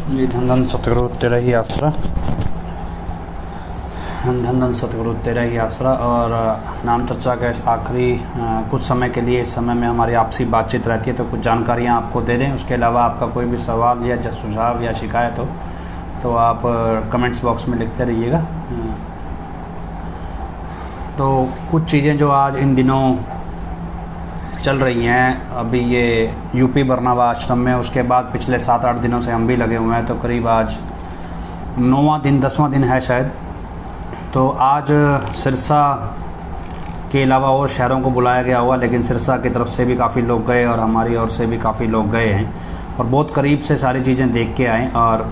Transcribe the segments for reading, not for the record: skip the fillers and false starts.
ये धन धन सतगुरु तेरा ही आसरा, धन धन सतगुरु तेरा ही आसरा। और नाम चर्चा का इस आखिरी कुछ समय के लिए, इस समय में हमारी आपसी बातचीत रहती है, तो कुछ जानकारियाँ आपको दे दें। उसके अलावा आपका कोई भी सवाल या सुझाव या शिकायत हो तो आप कमेंट्स बॉक्स में लिखते रहिएगा। तो कुछ चीज़ें जो आज इन दिनों चल रही हैं, अभी ये यूपी बरनावा आश्रम में, उसके बाद पिछले 7-8 दिनों से हम भी लगे हुए हैं, तो करीब आज 9वां दिन 10वां दिन है शायद। तो आज सिरसा के अलावा और शहरों को बुलाया गया हुआ, लेकिन सिरसा की तरफ से भी काफ़ी लोग गए और हमारी ओर से भी काफ़ी लोग गए हैं और बहुत करीब से सारी चीज़ें देख के आए। और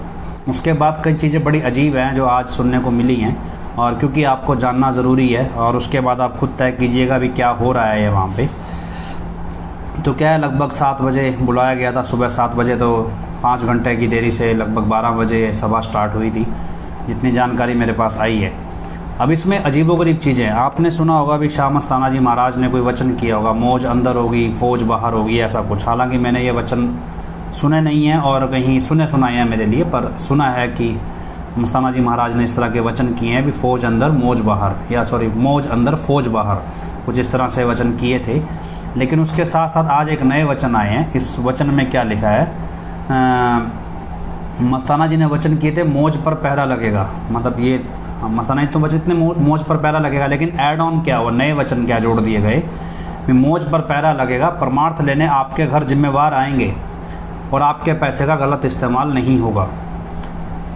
उसके बाद कई चीज़ें बड़ी अजीब हैं जो आज सुनने को मिली हैं, और क्योंकि आपको जानना ज़रूरी है और उसके बाद आप खुद तय कीजिएगा भी क्या हो रहा है वहाँ पे। तो क्या है, लगभग 7 बजे बुलाया गया था, सुबह 7 बजे, तो 5 घंटे की देरी से लगभग 12 बजे सभा स्टार्ट हुई थी, जितनी जानकारी मेरे पास आई है। अब इसमें अजीबोगरीब चीज़ें, आपने सुना होगा भी शाह मस्ताना जी महाराज ने कोई वचन किया होगा, मौज अंदर होगी फौज बाहर होगी, ऐसा कुछ। हालांकि मैंने ये वचन सुने नहीं हैं और कहीं सुने सुनाए हैं मेरे लिए, पर सुना है कि मस्ताना जी महाराज ने इस तरह के वचन किए हैं भी फौज अंदर मौज बाहर, या सॉरी मौज अंदर फौज बाहर, कुछ इस तरह से वचन किए थे। लेकिन उसके साथ साथ आज एक नए वचन आए हैं। इस वचन में क्या लिखा है, मस्ताना जी ने वचन किए थे मौज पर पहरा लगेगा। मतलब ये मस्ताना जी तो वचन इतने मौज पर पहरा लगेगा, लेकिन ऐड ऑन क्या हुआ, नए वचन क्या जोड़ दिए गए, मौज पर पहरा लगेगा, परमार्थ लेने आपके घर जिम्मेवार आएंगे और आपके पैसे का गलत इस्तेमाल नहीं होगा।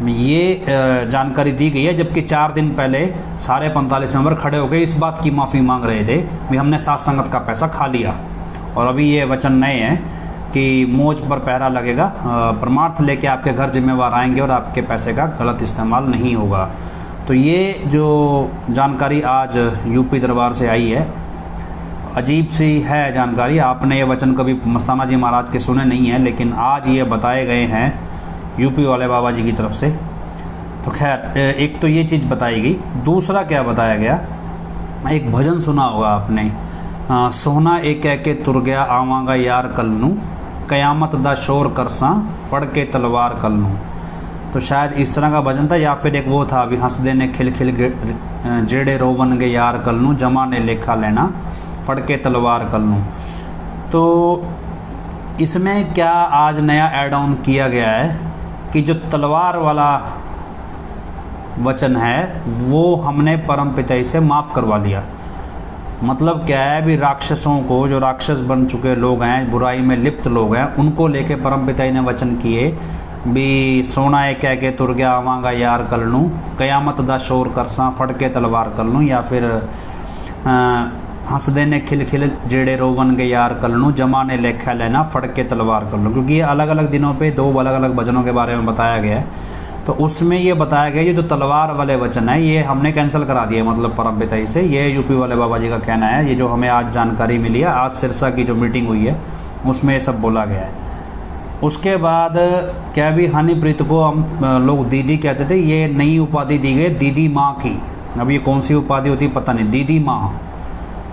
ये जानकारी दी गई है, जबकि 4 दिन पहले सारे 45 मेंबर खड़े होकर इस बात की माफ़ी मांग रहे थे भी हमने साथ संगत का पैसा खा लिया। और अभी ये वचन नए हैं कि मौज पर पहरा लगेगा, परमार्थ लेके आपके घर जिम्मेवार आएंगे और आपके पैसे का गलत इस्तेमाल नहीं होगा। तो ये जो जानकारी आज यूपी दरबार से आई है, अजीब सी है जानकारी। आपने ये वचन कभी मस्ताना जी महाराज के सुने नहीं हैं, लेकिन आज ये बताए गए हैं यूपी वाले बाबा जी की तरफ से। तो खैर, एक तो ये चीज़ बताई गई। दूसरा क्या बताया गया, एक भजन सुना होगा आपने, सोहना एक कह के तुर गया आवांगा यार कल नू, कयामत दा शोर करसा फड़ के तलवार कल नू। तो शायद इस तरह का भजन था, या फिर एक वो था भी हंस देने खिल खिल जेड़े रोवन गे यार कल नू, जमा ने लेखा लेना फड़ के तलवार कल नू। तो इसमें क्या आज नया ऐड ऑन किया गया है कि जो तलवार वाला वचन है वो हमने परम पिता से माफ़ करवा लिया। मतलब क्या है भी, राक्षसों को, जो राक्षस बन चुके लोग हैं, बुराई में लिप्त लोग हैं, उनको लेके परम पिता ने वचन किए भी सोना एक कह के तुर गया आवांगा यार कल नू, कयामत दा शोर करसा फड़ के तलवार कल नू, या फिर हंस देने खिल खिल जेड़े रोवन गे यार कल नू, जमा ने लेखा लेना फड़ के तलवार कर लो। क्योंकि ये अलग अलग दिनों पे 2 अलग अलग वचनों के बारे में बताया गया है, तो उसमें ये बताया गया ये जो तलवार वाले वचन है ये हमने कैंसिल करा दिए, मतलब परम पिता से। ये यूपी वाले बाबा जी का कहना है, ये जो हमें आज जानकारी मिली है, आज सिरसा की जो मीटिंग हुई है उसमें ये सब बोला गया है। उसके बाद क्या भी हनीप्रीत को हम लोग दीदी कहते थे, ये नई उपाधि दी गई दीदी माँ की। अब ये कौन सी उपाधि होती है पता नहीं, दीदी माँ,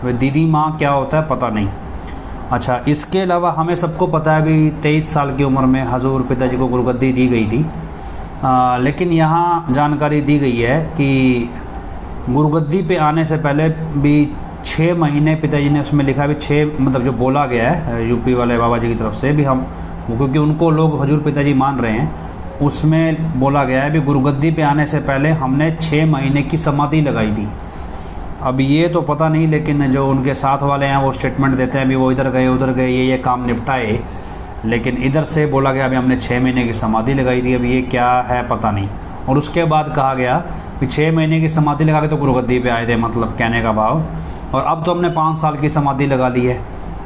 दीदी माँ क्या होता है पता नहीं। अच्छा, इसके अलावा हमें सबको पता है भी 23 साल की उम्र में हजूर पिताजी को गुरुगद्दी दी गई थी, लेकिन यहाँ जानकारी दी गई है कि गुरुगद्दी पे आने से पहले भी 6 महीने, पिताजी ने उसमें लिखा भी 6, मतलब जो बोला गया है यूपी वाले बाबा जी की तरफ से भी, हम क्योंकि उनको लोग हजूर पिताजी मान रहे हैं, उसमें बोला गया है भी गुरुगद्दी पे आने से पहले हमने 6 महीने की समाधि लगाई थी। अब ये तो पता नहीं, लेकिन जो उनके साथ वाले हैं वो स्टेटमेंट देते हैं भी वो इधर गए उधर गए, ये काम निपटाए, लेकिन इधर से बोला गया अभी हमने 6 महीने की समाधि लगाई थी। अब ये क्या है पता नहीं। और उसके बाद कहा गया कि 6 महीने की समाधि लगा के तो गुरुगद्दी पे आए थे, मतलब कहने का भाव। और अब तो हमने 5 साल की समाधि लगा ली है,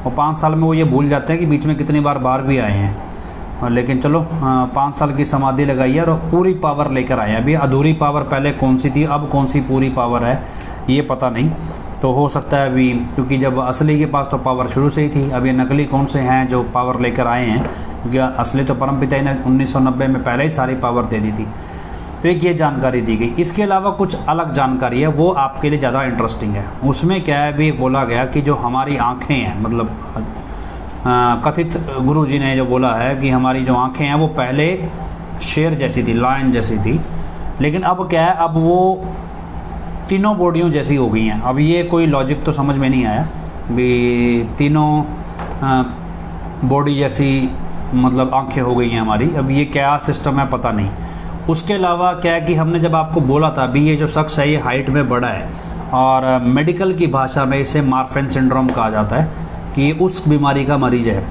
और 5 साल में वो ये भूल जाते हैं कि बीच में कितनी बार बाहर भी आए हैं। लेकिन चलो, 5 साल की समाधि लगाई है और पूरी पावर लेकर आए हैं। अभी अधूरी पावर पहले कौन सी थी, अब कौन सी पूरी पावर है ये पता नहीं। तो हो सकता है अभी, क्योंकि जब असली के पास तो पावर शुरू से ही थी, अब ये नकली कौन से हैं जो पावर लेकर आए हैं, क्योंकि असली तो परम पिता ने 1990 में पहले ही सारी पावर दे दी थी। तो एक ये जानकारी दी गई। इसके अलावा कुछ अलग जानकारी है, वो आपके लिए ज़्यादा इंटरेस्टिंग है। उसमें क्या है भी, बोला गया कि जो हमारी आँखें हैं, मतलब कथित गुरु जी ने जो बोला है कि हमारी जो आँखें हैं वो पहले शेर जैसी थी, लायन जैसी थी, लेकिन अब क्या है, अब वो तीनों बॉडियों जैसी हो गई हैं। अब ये कोई लॉजिक तो समझ में नहीं आया भी तीनों बॉडी जैसी मतलब आंखें हो गई हैं हमारी। अब ये क्या सिस्टम है पता नहीं। उसके अलावा क्या है कि हमने जब आपको बोला था भी ये जो शख्स है ये हाइट में बड़ा है, और मेडिकल की भाषा में इसे मार्फन सिंड्रोम कहा जाता है कि ये उस बीमारी का मरीज है।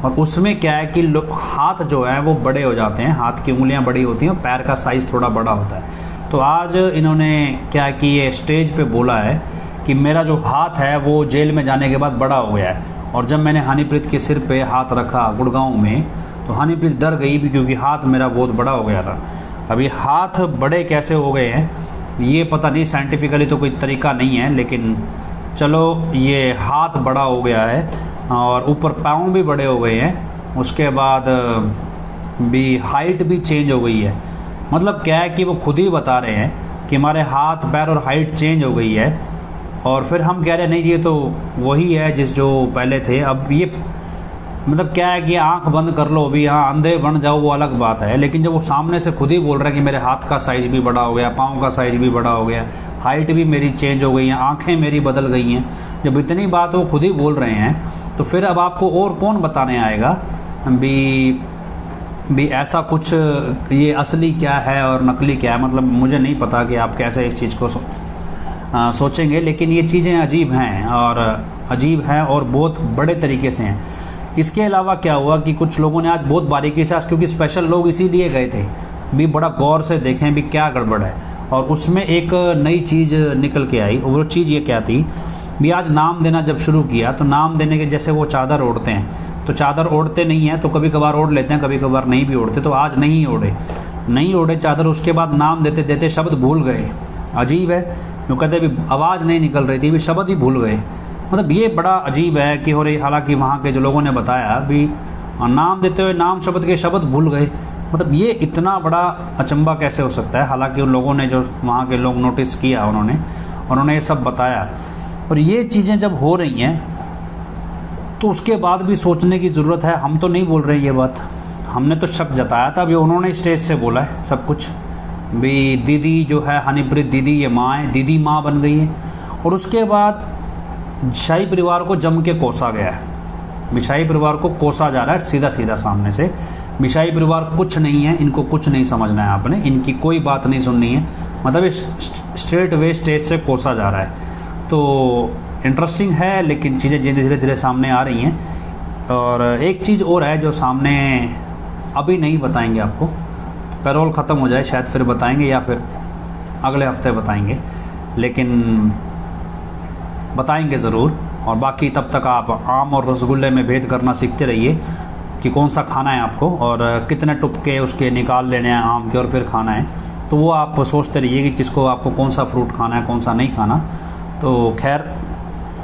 और उसमें क्या है कि हाथ जो है वो बड़े हो जाते हैं, हाथ की उंगलियां बड़ी होती हैं और पैर का साइज़ थोड़ा बड़ा होता है। तो आज इन्होंने क्या कि ये स्टेज पे बोला है कि मेरा जो हाथ है वो जेल में जाने के बाद बड़ा हो गया है। और जब मैंने हनीप्रीत के सिर पे हाथ रखा गुड़गांव में, तो हनीप्रीत डर गई भी, क्योंकि हाथ मेरा बहुत बड़ा हो गया था। अब ये हाथ बड़े कैसे हो गए हैं ये पता नहीं, साइंटिफिकली तो कोई तरीका नहीं है, लेकिन चलो ये हाथ बड़ा हो गया है और ऊपर पाँव भी बड़े हो गए हैं। उसके बाद भी हाइट भी चेंज हो गई है। मतलब क्या है कि वो खुद ही बता रहे हैं कि हमारे हाथ पैर और हाइट चेंज हो गई है, और फिर हम कह रहे हैं नहीं ये तो वही है जिस जो पहले थे। अब ये मतलब क्या है कि आंख बंद कर लो भी, हाँ अंधे बन जाओ वो अलग बात है, लेकिन जब वो सामने से खुद ही बोल रहे हैं कि मेरे हाथ का साइज़ भी बड़ा हो गया, पाँव का साइज़ भी बड़ा हो गया, हाइट भी मेरी चेंज हो गई है, आंखें मेरी बदल गई हैं, जब इतनी बात वो खुद ही बोल रहे हैं, तो फिर अब आपको और कौन बताने आएगा भी ऐसा कुछ ये असली क्या है और नकली क्या है। मतलब मुझे नहीं पता कि आप कैसे इस चीज़ को सोचेंगे, लेकिन ये चीज़ें अजीब हैं और बहुत बड़े तरीके से हैं। इसके अलावा क्या हुआ कि कुछ लोगों ने आज बहुत बारीकी से, क्योंकि स्पेशल लोग इसीलिए गए थे भी बड़ा गौर से देखें भी क्या गड़बड़ है, और उसमें एक नई चीज़ निकल के आई। वो चीज़ ये क्या थी भी, आज नाम देना जब शुरू किया तो नाम देने के जैसे वो चादर ओढ़ते हैं, तो चादर ओढ़ते नहीं हैं तो कभी कभार ओढ़ लेते हैं, कभी कभार नहीं भी ओढ़ते, तो आज नहीं ओढ़े चादर। उसके बाद नाम देते देते शब्द भूल गए। अजीब है, वो कहते भी आवाज़ नहीं निकल रही थी, भी शब्द ही भूल गए। मतलब ये बड़ा अजीब है कि हो रही, हालांकि वहाँ के जो लोगों ने बताया भी नाम देते हुए नाम शब्द के शब्द भूल गए। मतलब ये इतना बड़ा अचंबा कैसे हो सकता है। हालांकि उन लोगों ने, जो वहाँ के लोग नोटिस किया उन्होंने ये सब बताया। और ये चीज़ें जब हो रही हैं तो उसके बाद भी सोचने की ज़रूरत है। हम तो नहीं बोल रहे ये बात, हमने तो शक जताया था, अभी उन्होंने स्टेज से बोला है सब कुछ भी। दीदी जो है हनीप्रीत दीदी, ये माँ है, दीदी माँ बन गई है। और उसके बाद शाही परिवार को जम के कोसा गया है, शाही परिवार को कोसा जा रहा है सीधा सीधा सामने से। शाही परिवार कुछ नहीं है, इनको कुछ नहीं समझना है आपने, इनकी कोई बात नहीं सुननी है। मतलब स्ट्रेट वे स्टेज से कोसा जा रहा है। तो इंटरेस्टिंग है, लेकिन चीज़ें धीरे धीरे सामने आ रही हैं। और एक चीज़ और है जो सामने अभी नहीं बताएंगे आपको, पैरोल ख़त्म हो जाए शायद फिर बताएंगे, या फिर अगले हफ्ते बताएंगे, लेकिन बताएंगे ज़रूर। और बाकी तब तक आप आम और रसगुल्ले में भेद करना सीखते रहिए कि कौन सा खाना है आपको, और कितने टुपके उसके निकाल लेने हैं आम के और फिर खाना है। तो वो आप सोचते रहिए कि किसको आपको कौन सा फ्रूट खाना है, कौन सा नहीं खाना। तो खैर,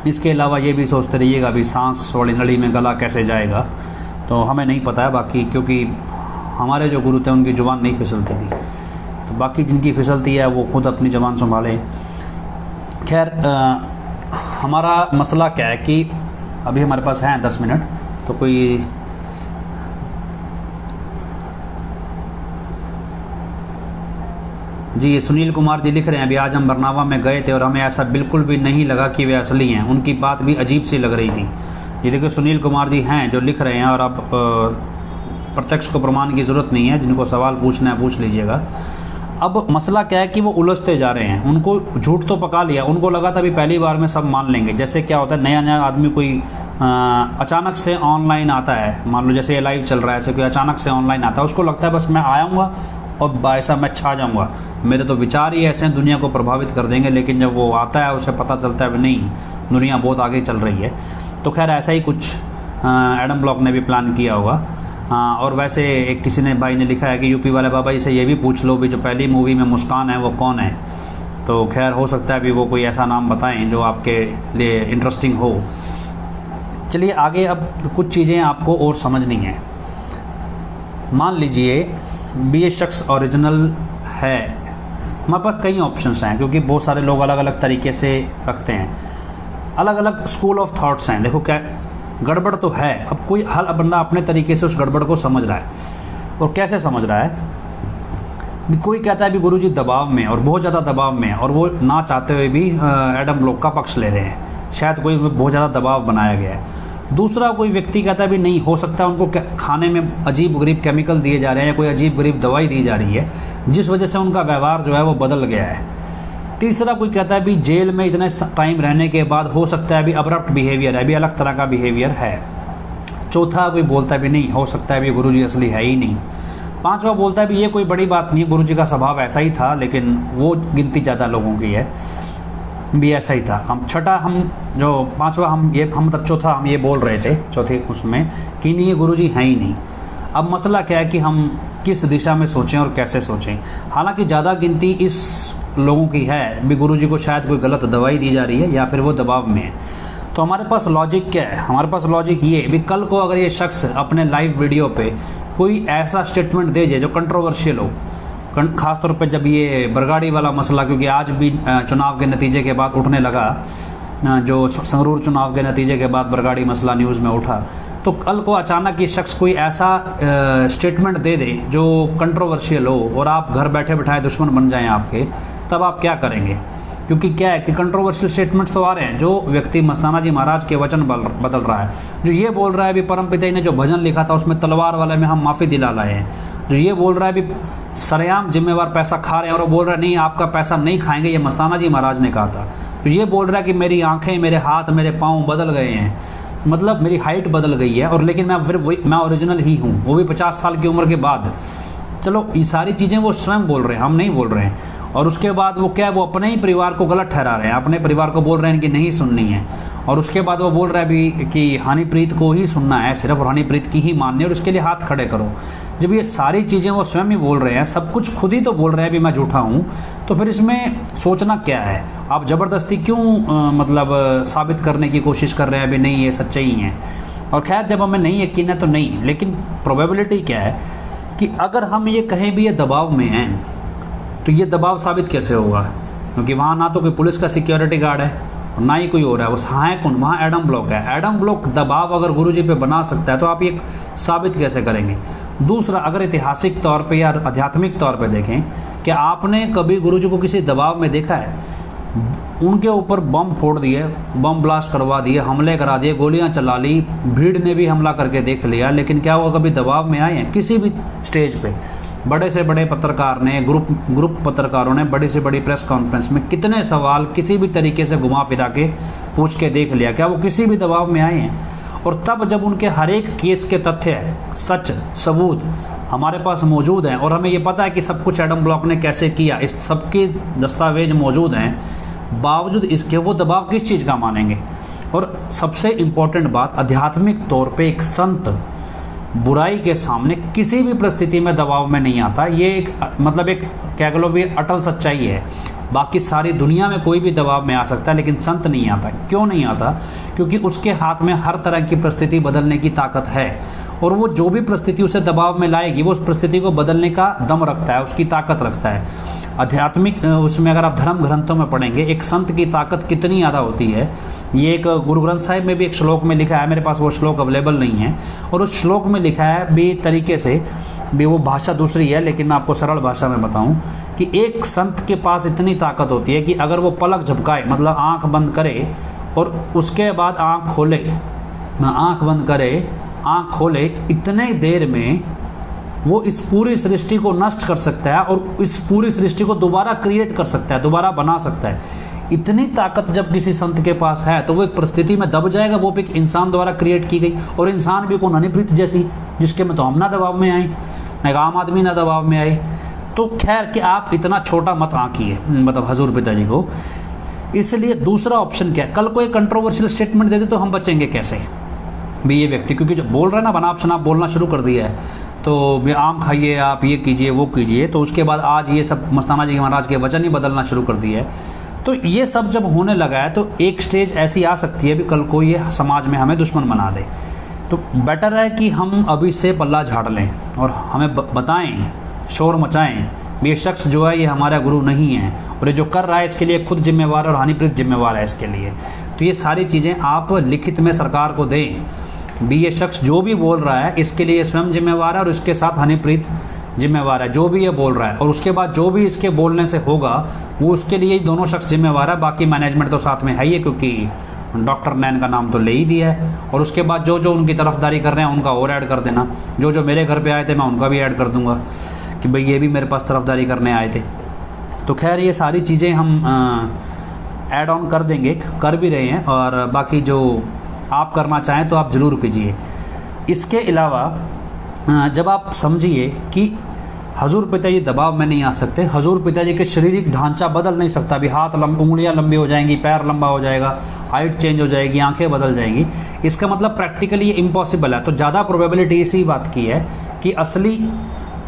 इसके अलावा ये भी सोचते रहिएगा अभी सांस वाली नली में गला कैसे जाएगा, तो हमें नहीं पता है बाकी, क्योंकि हमारे जो गुरु थे उनकी ज़ुबान नहीं फिसलती थी। तो बाकी जिनकी फिसलती है वो खुद अपनी ज़ुबान संभाले। खैर, हमारा मसला क्या है कि अभी हमारे पास हैं 10 मिनट, तो कोई जी, ये सुनील कुमार जी लिख रहे हैं अभी आज हम बरनावा में गए थे और हमें ऐसा बिल्कुल भी नहीं लगा कि वे असली हैं, उनकी बात भी अजीब सी लग रही थी। ये देखिए सुनील कुमार जी हैं जो लिख रहे हैं, और अब प्रत्यक्ष को प्रमाण की ज़रूरत नहीं है, जिनको सवाल पूछना है पूछ लीजिएगा। अब मसला क्या है कि वो उलझते जा रहे हैं, उनको झूठ तो पका लिया, उनको लगा था अभी पहली बार में सब मान लेंगे। जैसे क्या होता है, नया नया आदमी कोई अचानक से ऑनलाइन आता है, मान लो जैसे ये लाइव चल रहा है, ऐसे कोई अचानक से ऑनलाइन आता है, उसको लगता है बस मैं आऊँगा और ऐसा मैं छा जाऊँगा, मेरे तो विचार ही ऐसे हैं दुनिया को प्रभावित कर देंगे। लेकिन जब वो आता है उसे पता चलता है नहीं, दुनिया बहुत आगे चल रही है। तो खैर ऐसा ही कुछ एडम ब्लॉक ने भी प्लान किया होगा। और वैसे एक किसी ने भाई ने लिखा है कि यूपी वाले बाबा जी से ये भी पूछ लो भी जो पहली मूवी में मुस्कान है वो कौन है। तो खैर हो सकता है भी वो कोई ऐसा नाम बताएं जो आपके लिए इंटरेस्टिंग हो। चलिए आगे, अब कुछ चीज़ें आपको और समझनी है। मान लीजिए भी ये शख्स ओरिजिनल है, हमारे पास कई ऑप्शंस हैं क्योंकि बहुत सारे लोग अलग अलग तरीके से रखते हैं, अलग अलग स्कूल ऑफ थॉट्स हैं। देखो क्या गड़बड़ तो है, अब कोई हर बंदा अपने तरीके से उस गड़बड़ को समझ रहा है। और कैसे समझ रहा है कोई कहता है भी गुरुजी दबाव में और बहुत ज़्यादा दबाव में, और वो ना चाहते हुए भी एडम ब्लॉक का पक्ष ले रहे हैं, शायद कोई बहुत ज़्यादा दबाव बनाया गया है। दूसरा कोई व्यक्ति कहता है भी नहीं हो सकता है उनको खाने में अजीब गरीब केमिकल दिए जा रहे हैं या कोई अजीब गरीब दवाई दी जा रही है जिस वजह से उनका व्यवहार जो है वो बदल गया है। तीसरा कोई कहता है भी जेल में इतने टाइम रहने के बाद हो सकता है भी अब्रप्ट बिहेवियर है, भी अलग तरह का बिहेवियर है। चौथा कोई बोलता है भी नहीं हो सकता है भी गुरुजी असली है ही नहीं। पांचवा बोलता है भी ये कोई बड़ी बात नहीं है, गुरुजी का स्वभाव ऐसा ही था, लेकिन वो गिनती ज़्यादा लोगों की है, भी ऐसा ही था। हम छठा हम जो पांचवा हम मतलब चौथा हम ये बोल रहे थे चौथे उसमें कि नहीं ये गुरुजी हैं ही नहीं। अब मसला क्या है कि हम किस दिशा में सोचें और कैसे सोचें। हालांकि ज़्यादा गिनती इस लोगों की है भी गुरुजी को शायद कोई गलत दवाई दी जा रही है या फिर वो दबाव में है। तो हमारे पास लॉजिक क्या है? हमारे पास लॉजिक ये भी कल को अगर ये शख्स अपने लाइव वीडियो पे कोई ऐसा स्टेटमेंट दे जाए जो कंट्रोवर्शियल हो, खासतौर पे जब ये बरगाड़ी वाला मसला, क्योंकि आज भी चुनाव के नतीजे के बाद उठने लगा, जो संगरूर चुनाव के नतीजे के बाद बरगाड़ी मसला न्यूज़ में उठा, तो कल को अचानक ये शख्स कोई ऐसा स्टेटमेंट दे दे जो कंट्रोवर्शियल हो और आप घर बैठे बैठाए दुश्मन बन जाएं आपके, तब आप क्या करेंगे? क्योंकि क्या है कि कंट्रोवर्शियल स्टेटमेंट्स तो आ रहे हैं। जो व्यक्ति मस्ताना जी महाराज के वचन बदल रहा है, जो ये बोल रहा है भी परमपिता ने जो भजन लिखा था उसमें तलवार वाले में हम माफ़ी दिला लाए हैं, जो ये बोल रहा है भी सरेआम जिम्मेवार पैसा खा रहे हैं और वो बोल रहा है नहीं आपका पैसा नहीं खाएंगे, ये मस्ताना जी महाराज ने कहा था, तो ये बोल रहा है कि मेरी आंखें मेरे हाथ मेरे पाँव बदल गए हैं, मतलब मेरी हाइट बदल गई है, और लेकिन मैं फिर वही मैं ओरिजिनल ही हूँ, वो भी 50 साल की उम्र के बाद। चलो ये सारी चीज़ें वो स्वयं बोल रहे हैं, हम नहीं बोल रहे हैं। और उसके बाद वो क्या है, वो अपने ही परिवार को गलत ठहरा रहे हैं, अपने परिवार को बोल रहे हैं कि नहीं सुननी है, और उसके बाद वो बोल रहा है भी कि हनीप्रीत को ही सुनना है सिर्फ, और हनीप्रीत की ही माननी है और उसके लिए हाथ खड़े करो। जब ये सारी चीज़ें वो स्वयं ही बोल रहे हैं, सब कुछ खुद ही तो बोल रहे हैं भी मैं झूठा हूँ, तो फिर इसमें सोचना क्या है? आप ज़बरदस्ती क्यों मतलब साबित करने की कोशिश कर रहे हैं भी नहीं ये सच्चे ही हैं? और खैर जब हमें नहीं यकीन है तो नहीं, लेकिन प्रोबेबिलिटी क्या है कि अगर हम ये कहें भी ये दबाव में हैं, तो ये दबाव साबित कैसे होगा? क्योंकि वहाँ ना तो कोई पुलिस का सिक्योरिटी गार्ड है और ना ही कोई और है, बस हाँ है कौन? वहाँ एडम ब्लॉक है। एडम ब्लॉक दबाव अगर गुरुजी पे बना सकता है तो आप ये साबित कैसे करेंगे? दूसरा, अगर ऐतिहासिक तौर पे या आध्यात्मिक तौर पे देखें, कि आपने कभी गुरुजी को किसी दबाव में देखा है? उनके ऊपर बम फोड़ दिए, बम ब्लास्ट करवा दिए, हमले करा दिए, गोलियां चला ली, भीड़ ने भी हमला करके देख लिया, लेकिन क्या वो कभी दबाव में आए हैं? किसी भी स्टेज पे बड़े से बड़े पत्रकार ने, ग्रुप पत्रकारों ने बड़ी से बड़ी प्रेस कॉन्फ्रेंस में कितने सवाल किसी भी तरीके से घुमा फिरा के पूछ के देख लिया, क्या वो किसी भी दबाव में आए हैं? और तब जब उनके हर एक केस के तथ्य, सच, सबूत हमारे पास मौजूद हैं और हमें ये पता है कि सब कुछ एडम ब्लॉक ने कैसे किया, इस सब के दस्तावेज मौजूद हैं, बावजूद इसके वो दबाव किस चीज़ का मानेंगे? और सबसे इम्पोर्टेंट बात, आध्यात्मिक तौर पे एक संत बुराई के सामने किसी भी परिस्थिति में दबाव में नहीं आता। ये एक मतलब एक क्या कह लो भी अटल सच्चाई है। बाकी सारी दुनिया में कोई भी दबाव में आ सकता है, लेकिन संत नहीं आता। क्यों नहीं आता? क्योंकि उसके हाथ में हर तरह की परिस्थिति बदलने की ताकत है, और वो जो भी परिस्थिति उसे दबाव में लाएगी वो उस परिस्थिति को बदलने का दम रखता है, उसकी ताकत रखता है। आध्यात्मिक उसमें अगर आप धर्म ग्रंथों में पढ़ेंगे एक संत की ताकत कितनी ज़्यादा होती है, ये एक गुरु ग्रंथ साहिब में भी एक श्लोक में लिखा है, मेरे पास वो श्लोक अवेलेबल नहीं है, और उस श्लोक में लिखा है भी तरीके से भी, वो भाषा दूसरी है लेकिन मैं आपको सरल भाषा में बताऊं कि एक संत के पास इतनी ताकत होती है कि अगर वो पलक झपकाए, मतलब आँख बंद करे और उसके बाद आँख खोले, आँख बंद करे आँख खोले, इतने देर में वो इस पूरी सृष्टि को नष्ट कर सकता है और इस पूरी सृष्टि को दोबारा क्रिएट कर सकता है, दोबारा बना सकता है। इतनी ताकत जब किसी संत के पास है तो वो एक परिस्थिति में दब जाएगा, वो भी एक इंसान द्वारा क्रिएट की गई, और इंसान भी कौन? हनीप्रीत जैसी, जिसके में तो हम ना दबाव में आए, ना आम आदमी ना दबाव में आए। तो खैर कि आप इतना छोटा मत आंकिए मतलब हजूर पिताजी को। इसलिए दूसरा ऑप्शन क्या है? कल को एक कंट्रोवर्शियल स्टेटमेंट दे दे तो हम बचेंगे कैसे भी? ये व्यक्ति क्योंकि जो बोल रहा है ना बनाप शनाप बोलना शुरू कर दिया है, तो आम खाइए, आप ये कीजिए वो कीजिए, तो उसके बाद आज ये सब मस्ताना जी महाराज के वचन ही बदलना शुरू कर दिए है। तो ये सब जब होने लगा है तो एक स्टेज ऐसी आ सकती है भी कल को ये समाज में हमें दुश्मन बना दे। तो बेटर है कि हम अभी से पल्ला झाड़ लें और हमें बताएं, शोर मचाएं भी ये शख्स जो है ये हमारा गुरु नहीं है, और ये जो कर रहा है इसके लिए खुद जिम्मेवार है और हनीप्रीत जिम्मेवार है इसके लिए। तो ये सारी चीज़ें आप लिखित में सरकार को दें भी, ये शख्स जो भी बोल रहा है इसके लिए स्वयं जिम्मेवार है और इसके साथ हनीप्रीत जिम्मेवार है, जो भी ये बोल रहा है, और उसके बाद जो भी इसके बोलने से होगा वो उसके लिए दोनों शख्स जिम्मेवार है। बाकी मैनेजमेंट तो साथ में है ही है, क्योंकि डॉक्टर नैन का नाम तो ले ही दिया है। और उसके बाद जो जो उनकी तरफदारी कर रहे हैं उनका और ऐड कर देना, जो जो मेरे घर पे आए थे मैं उनका भी ऐड कर दूंगा कि भाई ये भी मेरे पास तरफदारी करने आए थे। तो खैर ये सारी चीज़ें हम ऐड ऑन कर देंगे, कर भी रहे हैं, और बाकी जो आप करना चाहें तो आप ज़रूर कीजिए। इसके अलावा जब आप समझिए कि हजूर पिताजी दबाव में नहीं आ सकते, हजूर पिताजी के शारीरिक ढांचा बदल नहीं सकता, अभी हाथ उंगलियां लंबी हो जाएंगी, पैर लंबा हो जाएगा, हाइट चेंज हो जाएगी, आंखें बदल जाएंगी, इसका मतलब प्रैक्टिकली ये इम्पॉसिबल है। तो ज़्यादा प्रोबेबिलिटी इसी बात की है कि असली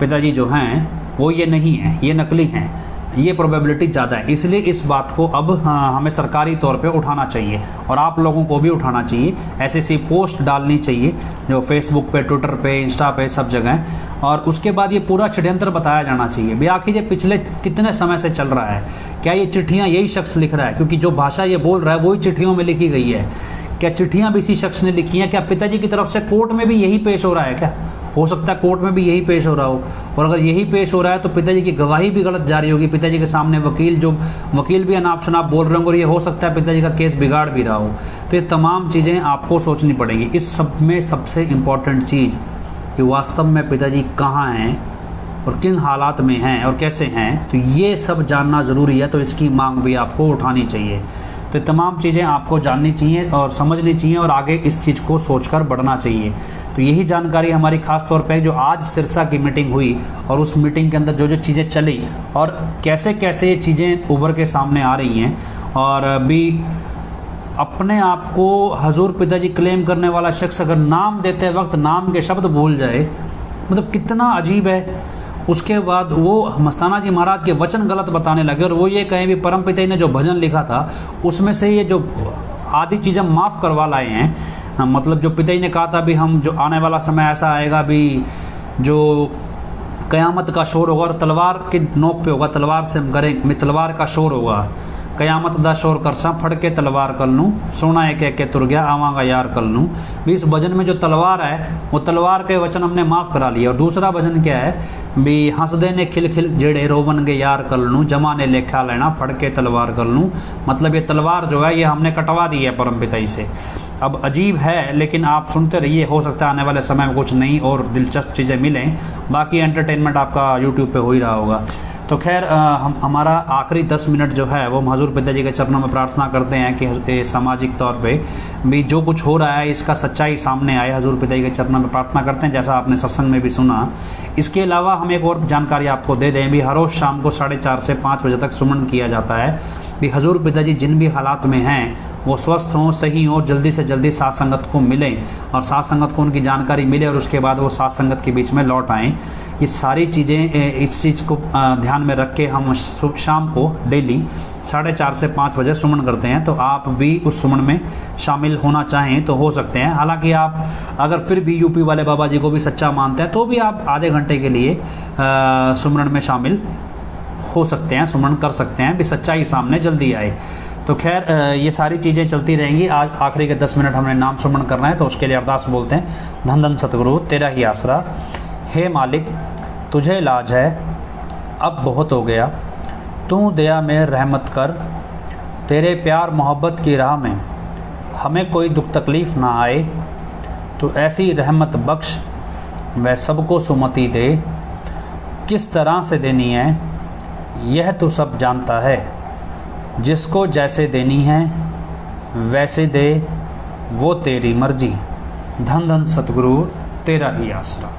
पिताजी जो हैं वो ये नहीं हैं, ये नकली हैं, ये प्रोबेबिलिटी ज़्यादा है। इसलिए इस बात को अब हमें सरकारी तौर पे उठाना चाहिए, और आप लोगों को भी उठाना चाहिए। ऐसी सी पोस्ट डालनी चाहिए जो फेसबुक पे, ट्विटर पे, इंस्टा पे, सब जगह, और उसके बाद ये पूरा षड्यंत्र बताया जाना चाहिए। भी आखिर ये पिछले कितने समय से चल रहा है, क्या ये चिट्ठियाँ यही शख्स लिख रहा है, क्योंकि जो भाषा ये बोल रहा है वही चिट्ठियों में लिखी गई है, क्या चिट्ठियाँ भी इसी शख्स ने लिखी हैं, क्या पिताजी की तरफ से कोर्ट में भी यही पेश हो रहा है, क्या हो सकता है कोर्ट में भी यही पेश हो रहा हो, और अगर यही पेश हो रहा है तो पिताजी की गवाही भी गलत जारी होगी, पिताजी के सामने वकील भी अनाप शनाप बोल रहे होंगे, और ये हो सकता है पिताजी का केस बिगाड़ भी रहा हो। तो ये तमाम चीज़ें आपको सोचनी पड़ेंगी। इस सब में सबसे इम्पॉर्टेंट चीज़ कि वास्तव में पिताजी कहाँ हैं और किन हालात में हैं और कैसे हैं, तो ये सब जानना ज़रूरी है। तो इसकी मांग भी आपको उठानी चाहिए। तो ये तमाम चीज़ें आपको जाननी चाहिए और समझनी चाहिए, और आगे इस चीज़ को सोचकर बढ़ना चाहिए। तो यही जानकारी हमारी ख़ास तौर पे जो आज सिरसा की मीटिंग हुई, और उस मीटिंग के अंदर जो जो चीज़ें चली और कैसे कैसे ये चीज़ें उभर के सामने आ रही हैं, और अभी अपने आप को हजूर पिताजी क्लेम करने वाला शख्स अगर नाम देते वक्त नाम के शब्द भूल जाए, मतलब कितना अजीब है। उसके बाद वो मस्ताना जी महाराज के वचन गलत बताने लगे, और वो ये कहें भी परम पिता ने जो भजन लिखा था उसमें से ये जो आधी चीज़ें माफ़ करवा लाए हैं। मतलब जो पिताजी ने कहा था भी हम जो आने वाला समय ऐसा आएगा भी जो क़यामत का शोर होगा और तलवार के नोक पे होगा, तलवार से हम करें, तलवार का शोर होगा, कयामत दा शोर करसा फड़ के तलवार कर लूँ, सोना एक एक के तुर गया आवांगा यार कर लूँ। भी इस भजन में जो तलवार है वो तलवार के वचन हमने माफ़ करा लिया। और दूसरा भजन क्या है भी हंस दे ने खिल खिल जेड़े रोवन के यार कर लूँ, जमा ने लेखा लेना फड़ के तलवार कर लूँ। मतलब ये तलवार जो है ये हमने कटवा दी है परम पिताई से। अब अजीब है, लेकिन आप सुनते रहिए, हो सकता है आने वाले समय में कुछ नई और दिलचस्प चीज़ें मिलें। बाकी एंटरटेनमेंट आपका यूट्यूब पे हो ही रहा होगा। तो खैर हमारा आखिरी 10 मिनट जो है वो हम हजूर पिताजी के चरणों में प्रार्थना करते हैं कि सामाजिक तौर पे भी जो कुछ हो रहा है इसका सच्चाई सामने आए। हजूर पिताजी के चरणों में प्रार्थना करते हैं, जैसा आपने सत्संग में भी सुना। इसके अलावा हम एक और जानकारी आपको दे दें भी, हर रोज़ शाम को 4:30 से 5 बजे तक सुमन किया जाता है भी हजूर पिताजी जिन भी हालात में हैं वो स्वस्थ हों, सही हों, जल्दी से जल्दी साथ संगत को मिलें और साथ संगत को उनकी जानकारी मिले, और उसके बाद वो साथ संगत के बीच में लौट आएँ। ये सारी चीज़ें, इस चीज़ को ध्यान में रख के हम शाम को डेली 4:30 से 5 बजे सुमन करते हैं। तो आप भी उस सुमन में शामिल होना चाहें तो हो सकते हैं। हालांकि आप अगर फिर भी यूपी वाले बाबा जी को भी सच्चा मानते हैं तो भी आप आधे घंटे के लिए सुमन में शामिल हो सकते हैं, सुमन कर सकते हैं, भी सच्चाई सामने जल्दी आए। तो खैर ये सारी चीज़ें चलती रहेंगी। आज आखिरी के 10 मिनट हमने नाम सुमन करना है, तो उसके लिए अरदास बोलते हैं। धन धन सतगुरु तेरा ही आसरा, हे मालिक तुझे इलाज है, अब बहुत हो गया, तू दया में रहमत कर, तेरे प्यार मोहब्बत की राह में हमें कोई दुख तकलीफ़ ना आए, तो ऐसी रहमत बख्श वह सबको सुमति दे, किस तरह से देनी है यह तो सब जानता है, जिसको जैसे देनी है वैसे दे, वो तेरी मर्जी। धन धन सतगुरु तेरा ही आसरा।